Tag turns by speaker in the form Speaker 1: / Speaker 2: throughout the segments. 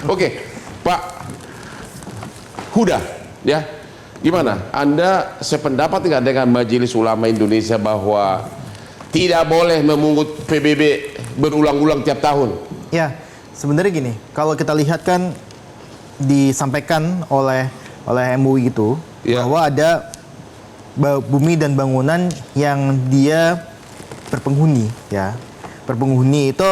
Speaker 1: Oke, Pak Huda, ya, gimana? Anda sependapat nggak dengan Majelis Ulama Indonesia bahwa tidak boleh memungut PBB berulang-ulang tiap tahun?
Speaker 2: Ya, sebenarnya gini, kalau kita lihat kan disampaikan oleh MUI itu bahwa ada bumi dan bangunan yang dia berpenghuni, ya. Berpenghuni itu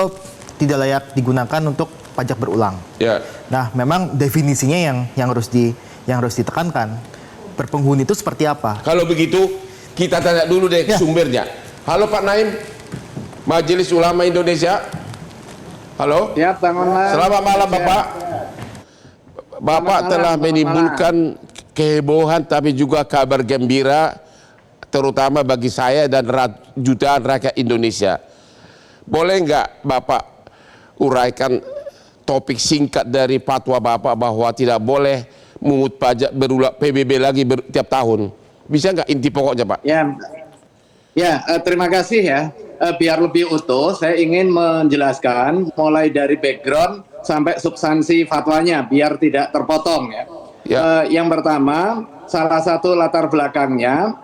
Speaker 2: tidak layak digunakan untuk pajak berulang.
Speaker 1: Ya.
Speaker 2: Nah, memang definisinya yang harus ditekankan. Berpenghuni itu seperti apa?
Speaker 1: Kalau begitu, kita tanya dulu deh sumbernya. Halo Pak Naim, Majelis Ulama Indonesia. Halo.
Speaker 3: Ya,
Speaker 1: selamat malam Bapak. Bapak telah menimbulkan kehebohan tapi juga kabar gembira, terutama bagi saya dan jutaan rakyat Indonesia. Boleh nggak Bapak uraikan topik singkat dari fatwa Bapak bahwa tidak boleh mengut pajak berulang PBB lagi tiap tahun? Bisa nggak inti pokoknya Pak?
Speaker 3: Terima kasih ya. Biar lebih utuh, saya ingin menjelaskan mulai dari background sampai substansi fatwanya, biar tidak terpotong ya. Yang pertama, salah satu latar belakangnya,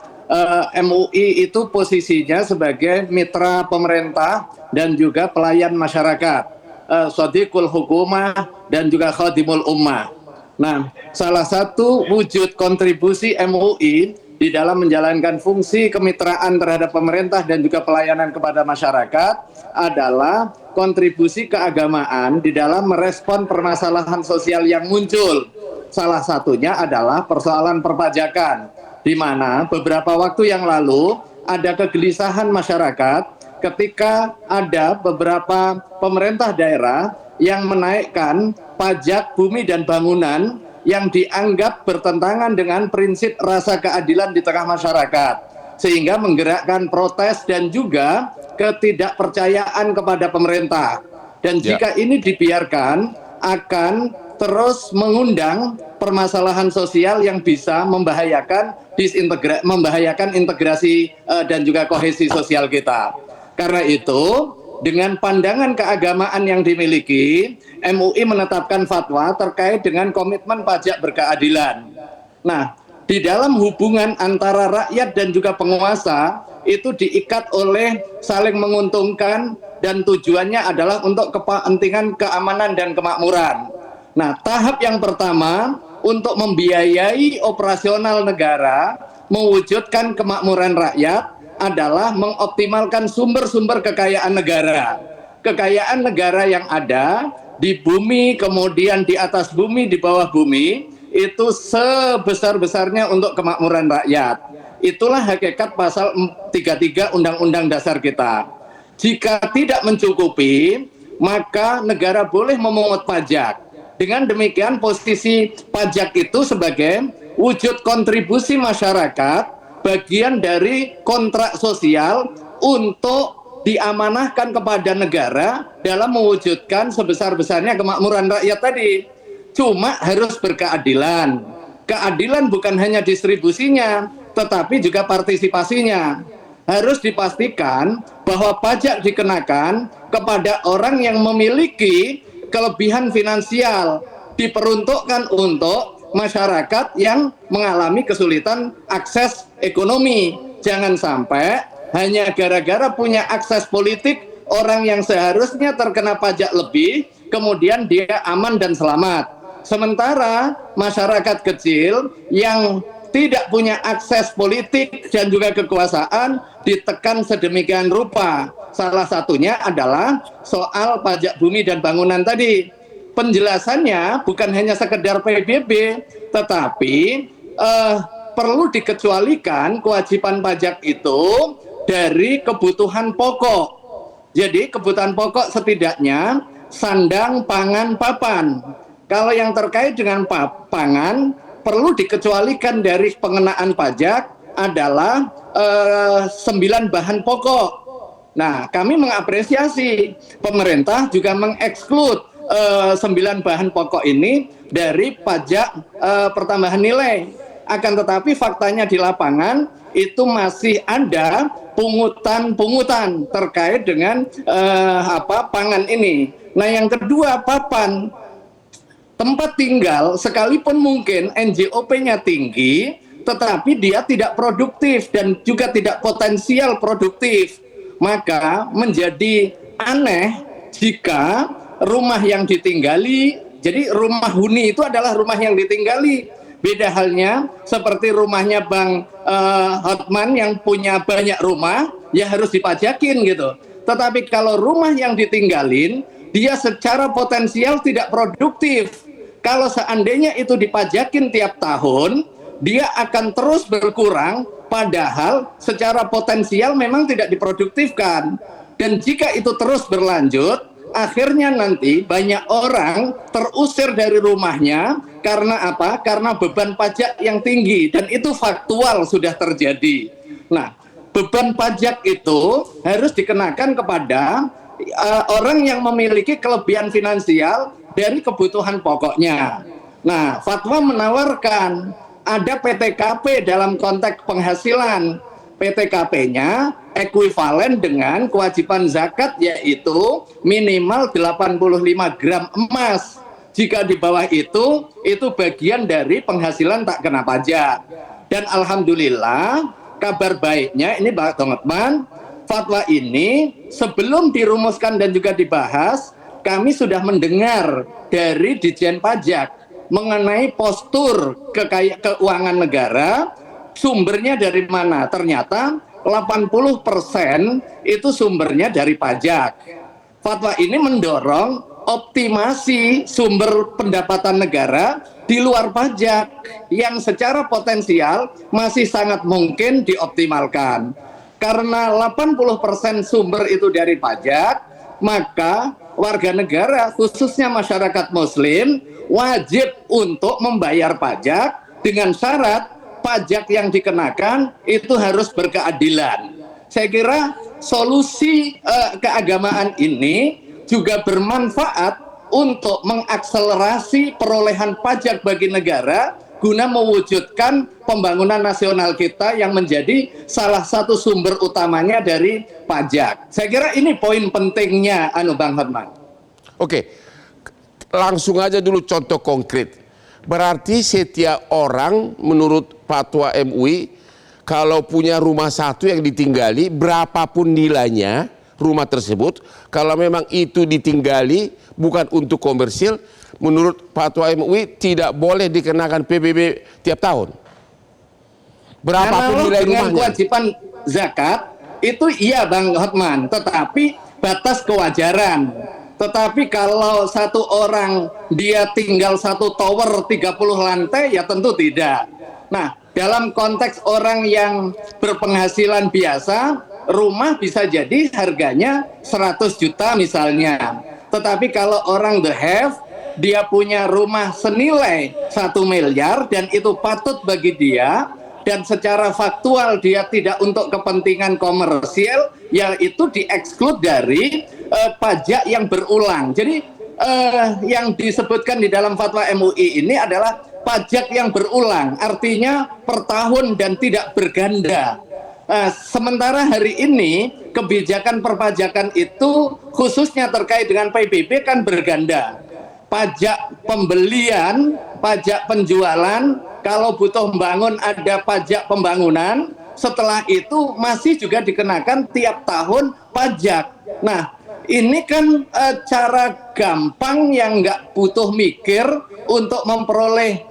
Speaker 3: MUI itu posisinya sebagai mitra pemerintah dan juga pelayan masyarakat, Shadiqul Hukumah dan juga Khadimul Ummah. Nah, salah satu wujud kontribusi MUI di dalam menjalankan fungsi kemitraan terhadap pemerintah dan juga pelayanan kepada masyarakat adalah kontribusi keagamaan di dalam merespon permasalahan sosial yang muncul. Salah satunya adalah persoalan perpajakan, di mana beberapa waktu yang lalu ada kegelisahan masyarakat ketika ada beberapa pemerintah daerah yang menaikkan pajak bumi dan bangunan yang dianggap bertentangan dengan prinsip rasa keadilan di tengah masyarakat, sehingga menggerakkan protes dan juga ketidakpercayaan kepada pemerintah. Dan jika ini dibiarkan, akan terus mengundang permasalahan sosial yang bisa membahayakan integrasi dan juga kohesi sosial kita. Karena itu, dengan pandangan keagamaan yang dimiliki, MUI menetapkan fatwa terkait dengan komitmen pajak berkeadilan. Nah, di dalam hubungan antara rakyat dan juga penguasa, itu diikat oleh saling menguntungkan dan tujuannya adalah untuk kepentingan keamanan dan kemakmuran. Nah, tahap yang pertama untuk membiayai operasional negara, mewujudkan kemakmuran rakyat adalah mengoptimalkan sumber-sumber kekayaan negara. Kekayaan negara yang ada di bumi, kemudian di atas bumi, di bawah bumi, itu sebesar-besarnya untuk kemakmuran rakyat. Itulah hakikat pasal 33 Undang-Undang Dasar kita. Jika tidak mencukupi, maka negara boleh memungut pajak. Dengan demikian posisi pajak itu sebagai wujud kontribusi masyarakat, bagian dari kontrak sosial untuk diamanahkan kepada negara dalam mewujudkan sebesar-besarnya kemakmuran rakyat tadi. Cuma harus berkeadilan. Keadilan bukan hanya distribusinya, tetapi juga partisipasinya. Harus dipastikan bahwa pajak dikenakan kepada orang yang memiliki kelebihan finansial, diperuntukkan untuk masyarakat yang mengalami kesulitan akses ekonomi. Jangan sampai hanya gara-gara punya akses politik, orang yang seharusnya terkena pajak lebih, kemudian dia aman dan selamat. Sementara masyarakat kecil yang tidak punya akses politik dan juga kekuasaan ditekan sedemikian rupa. Salah satunya adalah soal pajak bumi dan bangunan tadi. Penjelasannya bukan hanya sekedar PBB, tetapi perlu dikecualikan kewajiban pajak itu dari kebutuhan pokok. Jadi kebutuhan pokok setidaknya sandang, pangan, papan. Kalau yang terkait dengan pangan, perlu dikecualikan dari pengenaan pajak adalah 9 bahan pokok. Nah, kami mengapresiasi pemerintah juga mengeksklud 9 bahan pokok ini dari pajak pertambahan nilai. Akan tetapi faktanya di lapangan itu masih ada pungutan-pungutan terkait dengan pangan ini. Nah, yang kedua papan. tempat tinggal sekalipun mungkin NJOP-nya tinggi, tetapi dia tidak produktif dan juga tidak potensial produktif. Maka menjadi aneh jika rumah yang ditinggali, jadi rumah huni itu adalah rumah yang ditinggali. Beda halnya seperti rumahnya Bang Hotman yang punya banyak rumah, ya harus dipajakin gitu. Tetapi kalau rumah yang ditinggalin, dia secara potensial tidak produktif. Kalau seandainya itu dipajakin tiap tahun, dia akan terus berkurang, padahal secara potensial memang tidak diproduktifkan. Dan jika itu terus berlanjut, akhirnya nanti banyak orang terusir dari rumahnya karena apa? Karena beban pajak yang tinggi, dan itu faktual sudah terjadi. Nah, beban pajak itu harus dikenakan kepada orang yang memiliki kelebihan finansial dari kebutuhan pokoknya. Nah, fatwa menawarkan ada PTKP dalam konteks penghasilan. PTKP-nya ekuivalen dengan kewajiban zakat, yaitu minimal 85 gram emas. Jika di bawah itu bagian dari penghasilan tak kena pajak. Dan alhamdulillah, kabar baiknya ini Pak Hotman, fatwa ini sebelum dirumuskan dan juga dibahas, kami sudah mendengar dari Ditjen Pajak mengenai postur keuangan negara, sumbernya dari mana. Ternyata 80% itu sumbernya dari pajak. Fatwa ini mendorong optimasi sumber pendapatan negara di luar pajak yang secara potensial masih sangat mungkin dioptimalkan. Karena 80% sumber itu dari pajak, maka warga negara khususnya masyarakat muslim wajib untuk membayar pajak dengan syarat pajak yang dikenakan itu harus berkeadilan. Saya kira solusi keagamaan ini juga bermanfaat untuk mengakselerasi perolehan pajak bagi negara guna mewujudkan pembangunan nasional kita yang menjadi salah satu sumber utamanya dari pajak. Saya kira ini poin pentingnya Bang Hotman.
Speaker 1: Oke, langsung aja dulu contoh konkret. Berarti setiap orang menurut fatwa MUI kalau punya rumah satu yang ditinggali, berapapun nilainya rumah tersebut, kalau memang itu ditinggali bukan untuk komersil, menurut fatwa MUI tidak boleh dikenakan PBB tiap tahun. Berapapun nilai
Speaker 3: dengan
Speaker 1: rumahnya.
Speaker 3: Kewajiban zakat itu iya Bang Hotman, tetapi batas kewajaran. Tetapi kalau satu orang dia tinggal satu tower 30 lantai, ya tentu tidak. Nah, dalam konteks orang yang berpenghasilan biasa, rumah bisa jadi harganya 100 juta misalnya. Tetapi kalau orang the have, dia punya rumah senilai 1 miliar dan itu patut bagi dia, dan secara faktual dia tidak untuk kepentingan komersial, yaitu dieksklud dari pajak yang berulang. Jadi yang disebutkan di dalam fatwa MUI ini adalah pajak yang berulang, artinya per tahun dan tidak berganda. Sementara hari ini kebijakan perpajakan itu khususnya terkait dengan PBB kan berganda. Pajak pembelian, pajak penjualan, kalau butuh membangun ada pajak pembangunan, setelah itu masih juga dikenakan tiap tahun pajak. Nah, ini kan cara gampang yang nggak butuh mikir untuk memperoleh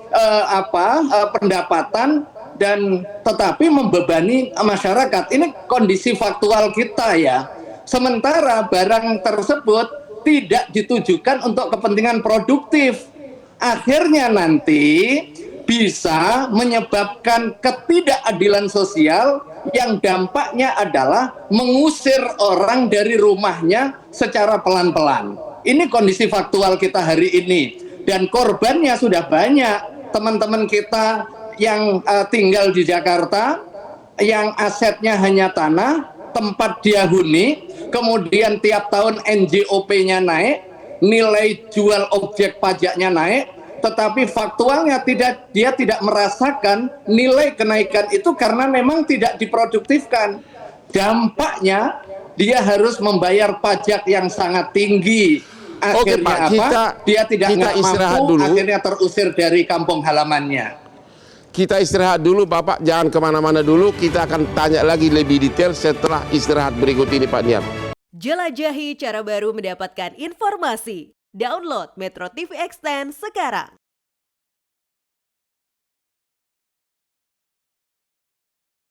Speaker 3: pendapatan dan tetapi membebani masyarakat. Ini kondisi faktual kita ya. Sementara barang tersebut tidak ditujukan untuk kepentingan produktif. Akhirnya nanti bisa menyebabkan ketidakadilan sosial yang dampaknya adalah mengusir orang dari rumahnya secara pelan-pelan. Ini kondisi faktual kita hari ini. Dan korbannya sudah banyak. Teman-teman kita yang tinggal di Jakarta, yang asetnya hanya tanah, tempat dia huni, kemudian tiap tahun NJOP-nya naik, nilai jual objek pajaknya naik, tetapi faktualnya dia tidak merasakan nilai kenaikan itu karena memang tidak diproduktifkan. Dampaknya dia harus membayar pajak yang sangat tinggi. Akhirnya
Speaker 1: Pak,
Speaker 3: apa? Dia tidak
Speaker 1: kita istirahat
Speaker 3: mampu,
Speaker 1: dulu.
Speaker 3: akhirnya terusir dari kampung halamannya.
Speaker 1: Kita istirahat dulu Bapak, jangan kemana-mana dulu. Kita akan tanya lagi lebih detail setelah istirahat berikut ini Pak Niam.
Speaker 4: Jelajahi cara baru mendapatkan informasi. Download Metro TV Extend sekarang.